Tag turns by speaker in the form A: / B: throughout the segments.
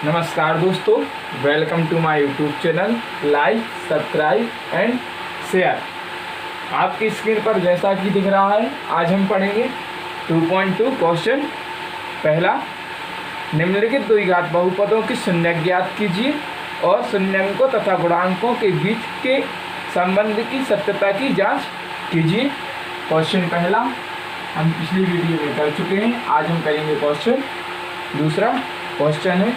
A: नमस्कार दोस्तों, welcome to my YouTube channel. Like, subscribe and share. आपकी स्क्रीन पर जैसा कि दिख रहा है, आज हम पढ़ेंगे 2.2 क्वेश्चन। पहला, निम्नलिखित द्विघात बहुपदों की शून्यक ज्ञात कीजिए और शून्यंकों तथा गुणांकों के बीच के संबंध की सत्यता की जांच कीजिए। क्वेश्चन पहला हम पिछली वीडियो में कर चुके हैं, आज हम करेंगे क्वेश्चन दूसरा। क्वेश्चन है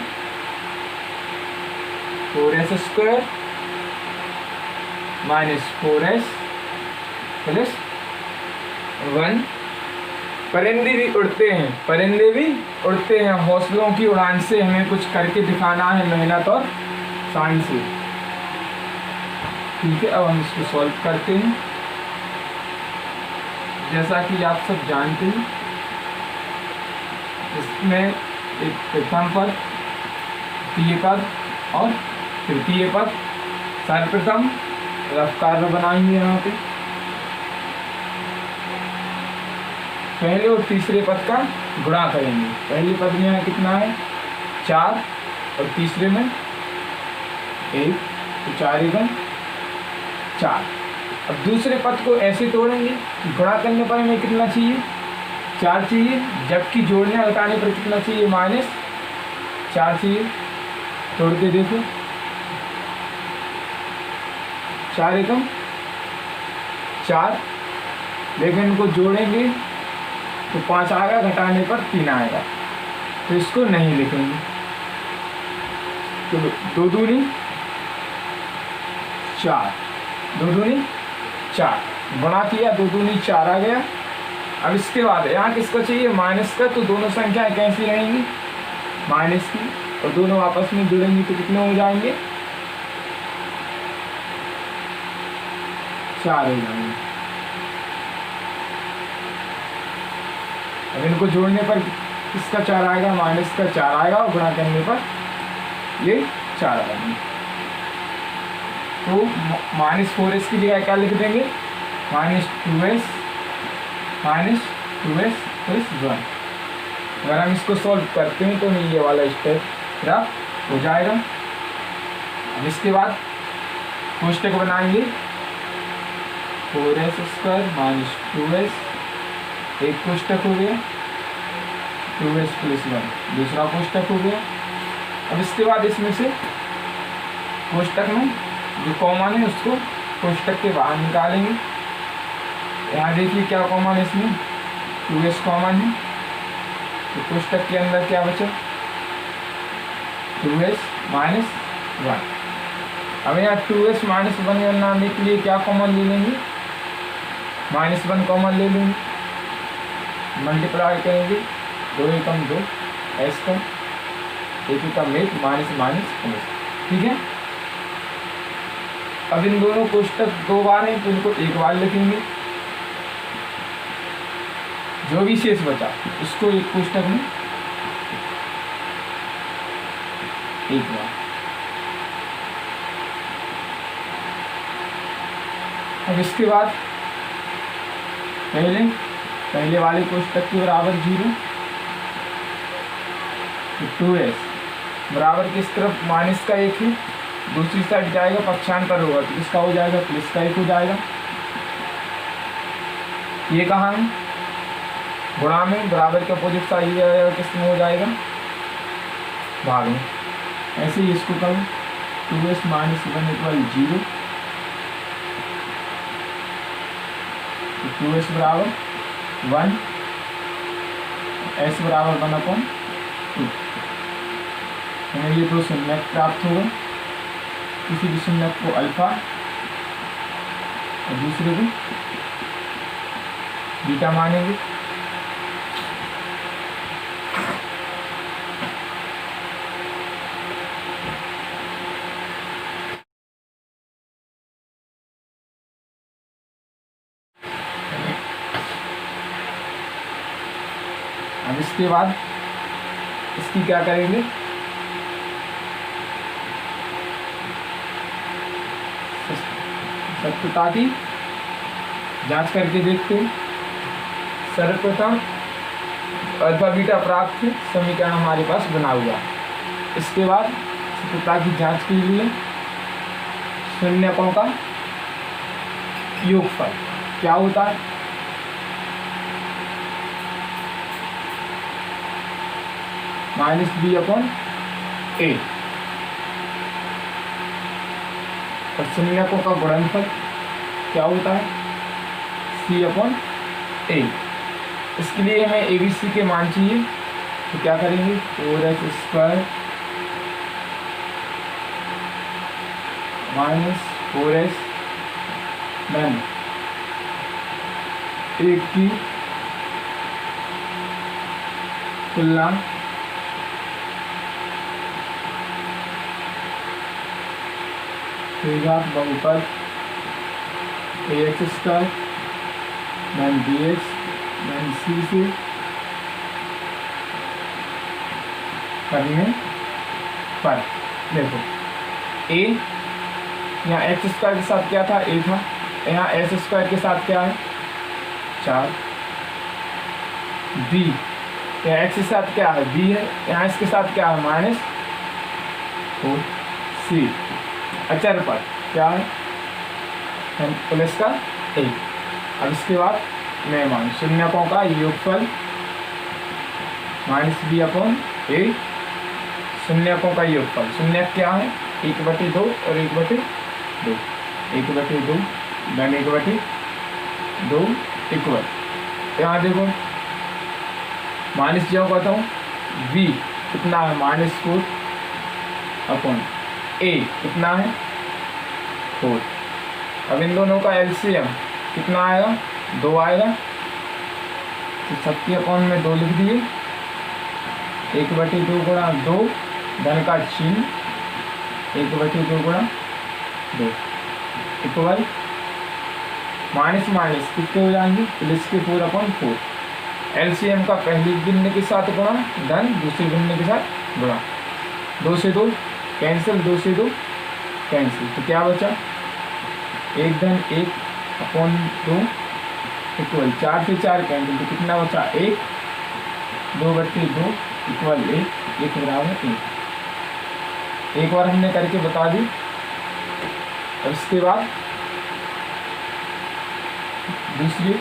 A: 4s² माइनस 4s प्लस 1। परिंदे भी उड़ते हैं हौसलों की उड़ान से। हमें कुछ करके दिखाना है मेहनत और शान से। ठीक है, अब हम इसको सॉल्व करते हैं। जैसा कि आप सब जानते हैं, इसमें एक प्रथम पद, द्वितीय पद और तृतीय पद। सर्वप्रथम रफ्तार में बनाएंगे। यहाँ पे पहले और तीसरे पद का गुणा करेंगे। पहले पद में यहाँ कितना है 4 और तीसरे में 1, तो 4 × 4। अब दूसरे पद को ऐसे तोड़ेंगे, गुणा करने पर हमें कितना चाहिए 4 चाहिए, जबकि जोड़ने घटाने पर कितना चाहिए -4 चाहिए। तोड़ के देखो, 4 × 4, लेकिन इनको जोड़ेंगे तो 5 आएगा, घटाने पर 3 आएगा, तो इसको नहीं लिखेंगे। तो 2 दूनी 4, 2 दूनी 4, गुणा किया 2 दूनी 4 आ गया। अब इसके बाद यहाँ किसका चाहिए माइनस का, तो दोनों संख्याएं कैसी रहेंगी माइनस की, और दोनों आपस में जुड़ेंगी तो कितने हो जाएंगे 4 हो जाएंगे। अब इनको जोड़ने पर किसका 4 आएगा माइनस का 4 आएगा, और गुणा करने पर ये 4 आएंगे। तो -4s की जगह क्या लिख देंगे -2s प्लस 1। अगर हम इसको सॉल्व करते हैं तो ये वाला स्टेप प्राप्त हो जाएगा। अब इसके बाद कोष्टक बनाएंगे। 4s² माइनस 2s, एक कोष्टक हो गया, 2s प्लस 1 दूसरा कोष्टक हो गया। अब इसके बाद इसमें से कोष्टक में जो कॉमन है उसको कोष्टक के बाहर निकालेंगे। यहाँ देखिए क्या कॉमन है, इसमें 2s कॉमन है, तो कोष्टक के अंदर क्या बचा 2s माइनस 1। अब यहाँ 2s माइनस 1 बनाने के लिए क्या कॉमन ले लेंगे -1 कॉमन ले लेंगे, मल्टीप्लाई करेंगे 2 × 2 s का, 1 का मेट माइनस प्लस। ठीक है, अब इन दोनों कोष्टक 2 बार हैं तो इनको 1 बार लिखेंगे। जो भी शेष बचा उसको एक कोष्टक में 1 बार। अब इसके बाद पहले वाले कोष्टक के बराबर 0, तो 2s बराबर किस तरफ माइनस का 1 है, दूसरी साइड जाएगा पक्षांतर होगा तो इसका हो जाएगा प्लस का 1 हो जाएगा। ये कहाँ है गुणा में, बराबर के अपोजिट साइड जाएगा, किस में हो जाएगा भाग में। ऐसे ही इसको करूँ 2s माइनस 1 = 0, 2s बराबर 1, s बराबर 1/2। हमें ये 2 शून्यक प्राप्त होगा। किसी भी शून्यक को अल्फा और दूसरे को बीटा मानेंगे। अब इसके बाद इसकी क्या करेंगे सत्यता की जांच करके देखते हैं। सर्वप्रथम अल्फा बीटा प्राप्त समीकरण हमारे पास बना हुआ। इसके बाद सत्यता की जांच के लिए शून्यकों का योगफल क्या होता है? -b/a। और शून्यकों का गुणनफल क्या होता है? c/a। इसके लिए हमें ABC के मान चाहिए, तो क्या करेंगे? 4x² - 4s धन 1 की तुलना द्विघात बहुपद ax² धन bx धन c से करने पर देखो a यहाँ x² के साथ क्या था? a था। यहाँ s² के साथ क्या है? 4। b यहाँ x के साथ क्या है? b है। यहाँ इसके साथ क्या है? -4। c अचर पर क्या है? प्लस का 1। अब इसके बाद मैं मान शून्यकों का योगफल -b/a। शून्यकों का योगफल, शून्यक क्या है? 1/2 और 1/2, 1/2 धन 1/2 इक्वल। यहाँ देखो माइनस जो बताऊँ v कितना है? -4/a कितना है? 4। अब इन दोनों का LCM कितना आएगा? 2 आएगा। तो 70 में 2 लिख दिए। 1/2 गुणा 2 धन का चिन्ह 1/2 गुणा 2 इक्वल माइनस माइनस कितने हो जाएंगे? प्लस के 4/4। LCM का पहले भिन्न के साथ गुणा धन दूसरे भिन्न के साथ गुणा। 2 से 2 कैंसिल, 2 से 2 कैंसिल। तो क्या बचा? 1 धन 1/2 इक्वल 4 से 4 कैंसिल। तो कितना बचा? 1। 2/2 इक्वल 1, 1 बराबर 1। एक बार हमने करके बता दी। और इसके बाद दूसरी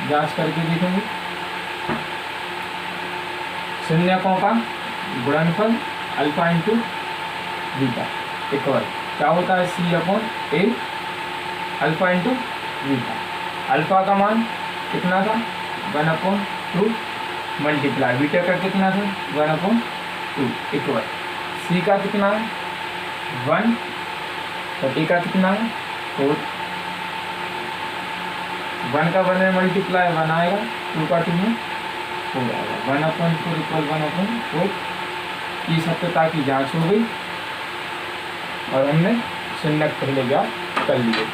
A: जांच करके देखेंगे। शून्यकों का गुणनफल अल्फा इंटू बीटा इक्वल क्या होता है? c/a alpha into beta. Alpha का मान कितना था? 1/2 मल्टीप्लाई बीटा का कितना था? 1/2 इक्वल c का कितना है? 1 और a का कितना है? 4। 1 का 1 में मल्टीप्लाई 1 आएगा, 2 का 2 में 4 आएगा। 1/4 इक्वल 1/4 की सत्यता की जांच हो गई और हमने शून्यक पहले ज्ञात कर लिए।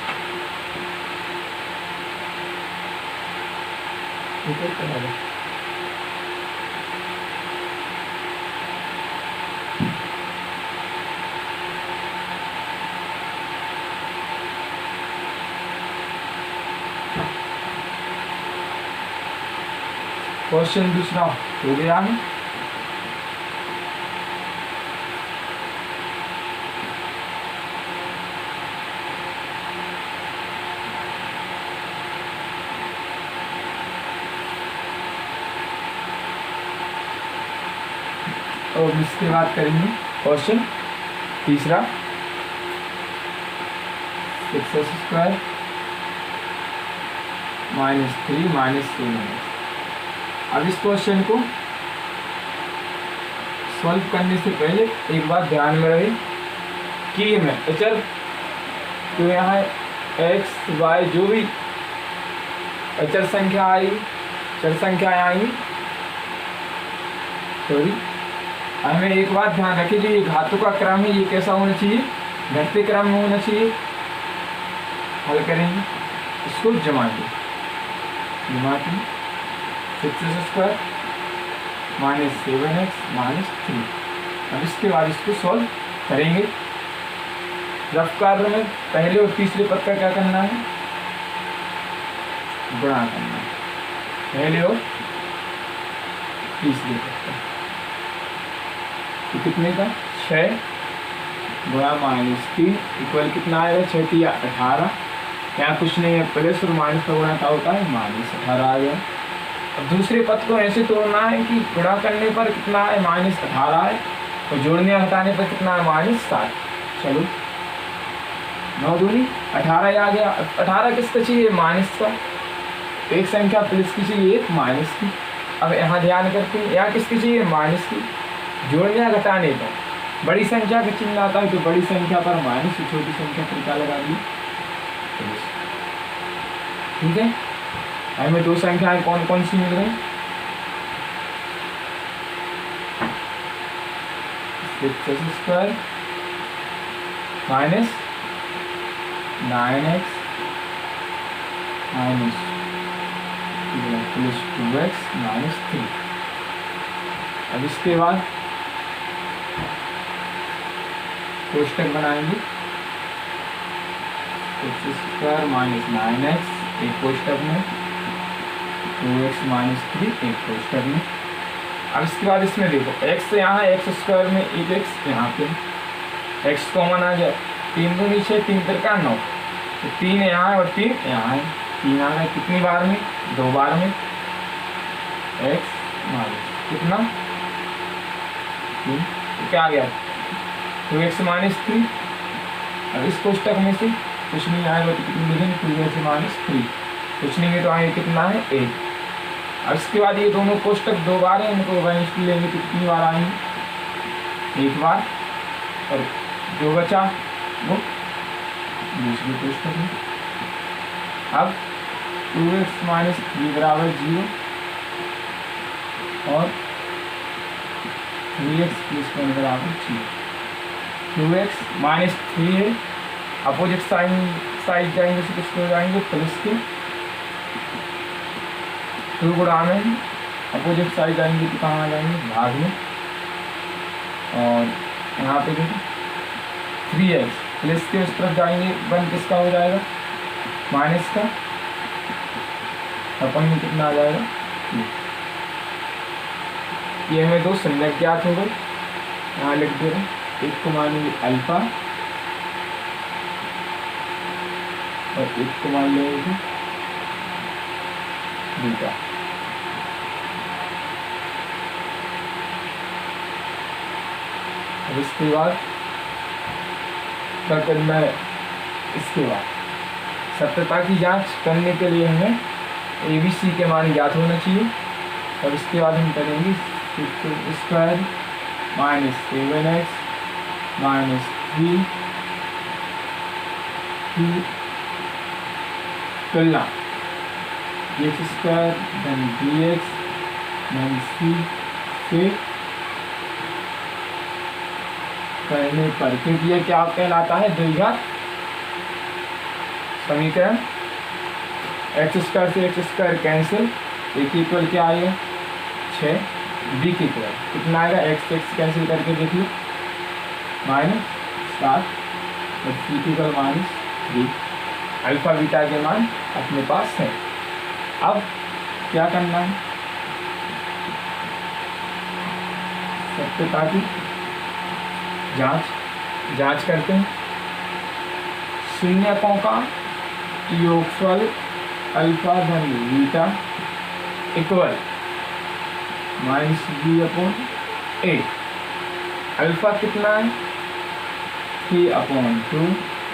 A: क्वेश्चन दूसरा हो गया है। और इसके बाद करेंगे क्वेश्चन तीसरा। 6x² - 3 - 2। अब इस क्वेश्चन को सॉल्व करने से पहले एक बात ध्यान में रहे कि मैं अचर तो यहाँ x y जो भी अचर संख्या आई, चर संख्याएँ आई, सॉरी, हमें एक बात ध्यान रखें कि ये घातों का क्रम है, ये कैसा होना चाहिए? घटते क्रम में होना चाहिए। हल करेंगे, इसको जमाएंगे। 6x² - 7x - 3। अब इसके बाद इसको सॉल्व करेंगे। रफ कार्य में पहले और तीसरे पद का क्या करना है? गुणा करना है, पहले और तीसरे पद का। तो कितने का? 6 गुणा -3 इक्वल कितना आएगा, 6 3 18। यहाँ कुछ नहीं है, प्लस और माइनस का गुणा क्या होता है, -18 आ गया। अब दूसरे पद को ऐसे तोड़ना है कि गुणा करने पर कितना है, -18 है, और जोड़ने या घटाने पर कितना है, -7। चलो 9 दूनी 18 आ गया। 18 किसका चाहिए, माइनस का, एक संख्या प्लस की चाहिए, एक माइनस की। अब यहाँ ध्यान करते हैं, यहाँ किसकी चाहिए, माइनस की। जोड़ने या घटाने पर बड़ी संख्या का चिन्ह आता है, तो बड़ी संख्या पर माइनस, छोटी संख्या पर क्या लगा दी, ठीक है। हमें दो संख्याएं कौन कौन सी मिल गई, 6x² minus 9x minus plus 2x minus 3। अब इसके बाद कोष्टक बनाएंगे, x² माइनस 9x एक कोष्टक में, 2x माइनस 3 एक कोष्टक में। अब इसके बाद इसमें देखो x यहाँ है, x² में एक x यहाँ पे, x कॉमन आ गया, 3 2 नीचे 3 3 9, तो 3 यहाँ है और 3 यहाँ है, 3 आ गया कितनी बार में, 2 बार में, x माइनस कितना 3, तो क्या आ गया 2x माइनस 3। अब इस कोष्टक में से कुछ नहीं आएगा तो कितनी लिखेंगे, 2x माइनस 3, कुछ नहीं है तो आगे कितना है 8। अब इसके बाद ये दोनों कोष्टक 2 बार हैं, इनको वहीं लेंगे तो कितनी बार आएंगे, 1 बार, और जो बचा वो दूसरे कोष्टक में। अब 2x माइनस 3 बराबर 0 और 3x प्लस 1 बराबर 0। 2x माइनस 3 है, अपोजिट साइड जाएंगे तो किसके हो जाएंगे, प्लस के, 2 गुणा में अपोजिट साइड जाएंगे तो कहाँ आ जाएंगे, भाग में, और यहाँ पे देखो 3x प्लस के उस तरफ जाएंगे, 1 किसका हो जाएगा, माइनस का, अपन में कितना आ जाएगा, ये हमें 2 संज्ञक ज्ञात हो गए, यहाँ लिख दे रहे हैं। एक को मानेंगे अल्फा और एक को मान लेंगे बीटा। अब इसके बाद क्या करना है, इसके बाद सत्यता की जांच करने के लिए हमें ABC के मान ज्ञात होना चाहिए। और इसके बाद हम करेंगे 6² माइनस 7x माइनस 3 की तुलना x² then dx then c से करने पर, क्योंकि ये क्या कहलाता है, द्विघात समीकरण। x² से x² कैंसिल, एक इक्वल क्या आएगा 6, b की इक्वल कितना आएगा, x कैंसिल करके देख लो -7 और c की इक्वल -3। अल्फा बीटा के मान अपने पास है। अब क्या करना है, सत्यता की जांच करते हैं। शून्यकों का योगफल अल्फा धन बीटा इक्वल -b/a। अल्फा कितना है 3/2,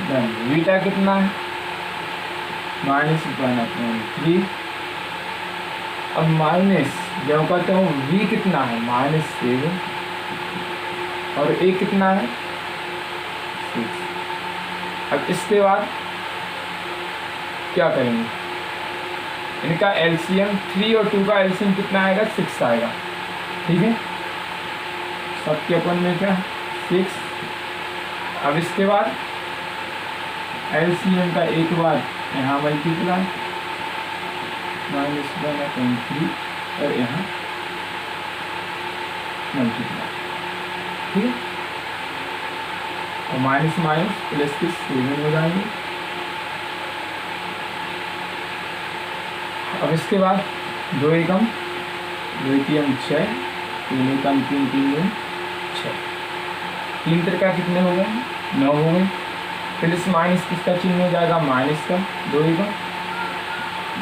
A: धन बीटा कितना है -1/3। अब माइनस जब कहते हो v कितना है -7 और a कितना है 6। अब इसके बाद क्या करेंगे, इनका एलसीएम 3 और 2 का एलसीएम कितना आएगा 6 आएगा, ठीक है, सबके अपन में क्या 6। अब इसके बाद एलसीएम का एक बार यहाँ मल्टीप्लाई -1/3 और यहाँ मल्टीप्लाई, ठीक है, और माइनस माइनस प्लस के 7 हो जाएंगे। अब इसके बाद 2 एकम 2 3 6, 3 एकम 3 3 6। 3 त्रिका कितने हो गए? 9 हो गए। प्लस माइनस किसका चिन्ह हो जाएगा? माइनस का। 2 1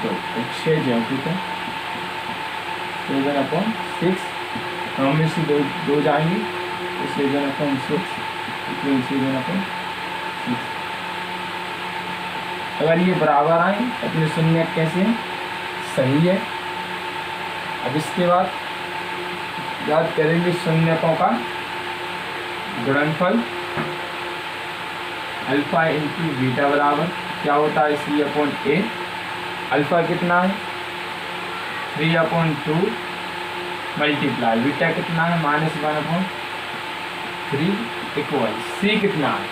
A: 2 6 ज्योमेट्री 7/6 हम में से दो जाएंगे तो 7/6 7/6। अगर ये बराबर आए अपने शून्य कैसे हैं? सही है। अब इसके बाद याद करेंगे शून्यकों का गुणनफल अल्फा इंटू बीटा बराबर क्या होता है? C/A। अल्फा कितना है? 3/2 मल्टीप्लाई बीटा कितना है? -1/3 इक्वल C कितना है?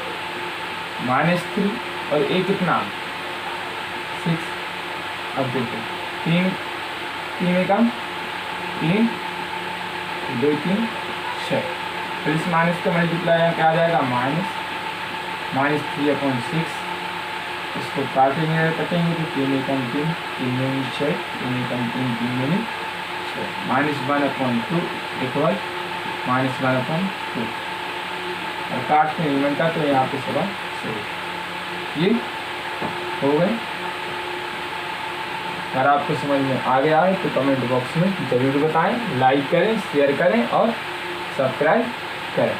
A: -3 और A कितना है? 6। अब देखो 3 एकम 3 2 3 6 प्लस माइनस का मल्टीप्लाई क्या आ जाएगा? -3/6। इसको काटेंगे कटेंगे तो 3 एकम 3 3 दूनी 6 3 एकम 3 3 दूनी 6 -1/2 इक्वल -1/2 और काट के नहीं बनता तो यहाँ पे सवाल सही। ये हो गए। अगर आपको समझ में आ गया है तो कमेंट बॉक्स में ज़रूर बताएं, लाइक करें, शेयर करें और सब्सक्राइब करें।